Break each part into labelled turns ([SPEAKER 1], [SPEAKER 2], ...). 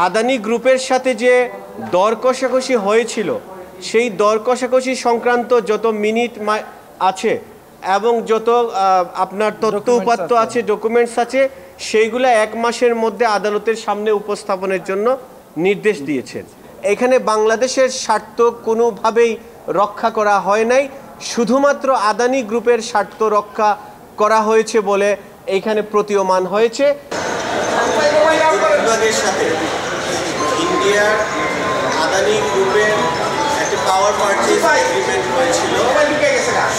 [SPEAKER 1] আদানি গ্রুপের সাথে যে দর কষাকষি হয়েছিল সেই দর কষাকষি সংক্রান্ত যত মিনিট আছে এবং যত আপনার তথ্য উপাত্ত আছে, ডকুমেন্টস আছে, সেইগুলো 1 মাসের মধ্যে আদালতের সামনে উপস্থাপনের জন্য নির্দেশ দিয়েছেন। এখানে বাংলাদেশের স্বার্থ কোনোভাবেই রক্ষা করা হয় নাই, শুধুমাত্র আদানি গ্রুপের স্বার্থ রক্ষা করা হয়েছে বলে এইখানে প্রতীয়মান হয়েছে। বিভাগের সাথে ইন্ডিয়ার আদানি গ্রুপের একটা পাওয়ার পারচেজ এগ্রিমেন্ট হয়েছিল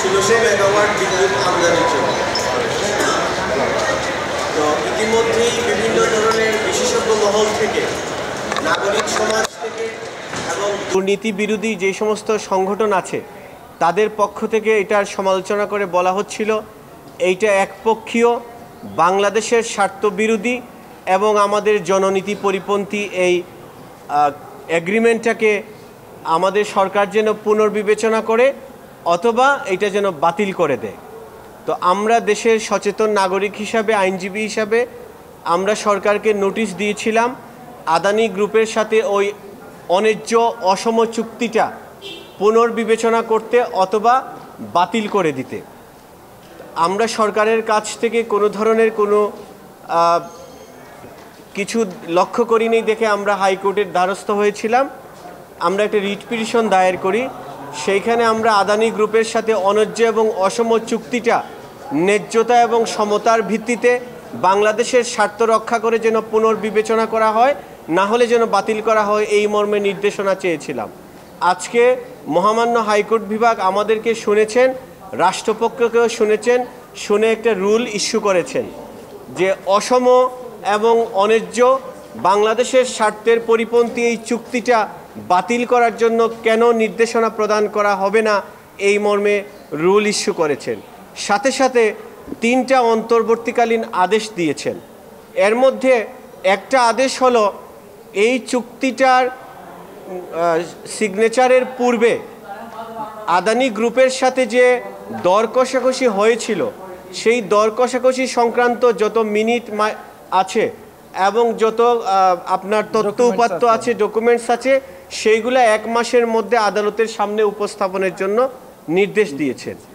[SPEAKER 1] 1600 মেগাওয়াট বিদ্যুৎ আমদানির জন্য। তো ইতিমধ্যেই বিভিন্ন ধরনের বিশেষজ্ঞ মহল থেকে, নাগরিক সমাজ থেকে এবং দুর্নীতি বিরোধী যে সমস্ত সংগঠন আছে তাদের পক্ষ থেকে এটার সমালোচনা করে বলা হচ্ছিল এইটা একপক্ষীয়, বাংলাদেশের স্বার্থ বিরোধী এবং আমাদের জননীতি পরিপন্থী এই এগ্রিমেন্টটাকে আমাদের সরকার যেন পুনর্বিবেচনা করে অথবা এটা যেন বাতিল করে দেয়। তো আমরা দেশের সচেতন নাগরিক হিসাবে, আইনজীবী হিসাবে আমরা সরকারকে নোটিশ দিয়েছিলাম আদানি গ্রুপের সাথে ওই অন্যায্য অসম চুক্তিটা পুনর্বিবেচনা করতে অথবা বাতিল করে দিতে। আমরা সরকারের কাছ থেকে কোনো ধরনের কোনো কিছু লক্ষ্য করিনি দেখে আমরা হাইকোর্টের দ্বারস্থ হয়েছিলাম। আমরা একটা রিট পিটিশন দায়ের করি, সেইখানে আমরা আদানি গ্রুপের সাথে অন্যায্য এবং অসম চুক্তিটা ন্যায্যতা এবং সমতার ভিত্তিতে বাংলাদেশের স্বার্থ রক্ষা করে যেন পুনর্বিবেচনা করা হয়, না হলে যেন বাতিল করা হয়, এই মর্মে নির্দেশনা চেয়েছিলাম। আজকে মহামান্য হাইকোর্ট বিভাগ আমাদেরকে শুনেছেন, রাষ্ট্রপক্ষকেও শুনেছেন, শুনে একটা রুল ইস্যু করেছেন যে অসম এবং অন্যায্য বাংলাদেশের স্বার্থের পরিপন্থী এই চুক্তিটা বাতিল করার জন্য কেন নির্দেশনা প্রদান করা হবে না, এই মর্মে রুল ইস্যু করেছেন। সাথে সাথে 3টা অন্তর্বর্তীকালীন আদেশ দিয়েছেন। এর মধ্যে একটা আদেশ হলো এই চুক্তিটার সিগনেচারের পূর্বে আদানি গ্রুপের সাথে যে দর কষাকষি হয়েছিল সেই দর কষাকষি সংক্রান্ত যত মিনিট আছে এবং যত আপনার তথ্য উপাত্ত আছে, ডকুমেন্টস আছে, সেইগুলো 1 মাসের মধ্যে আদালতের সামনে উপস্থাপনের জন্য নির্দেশ দিয়েছেন।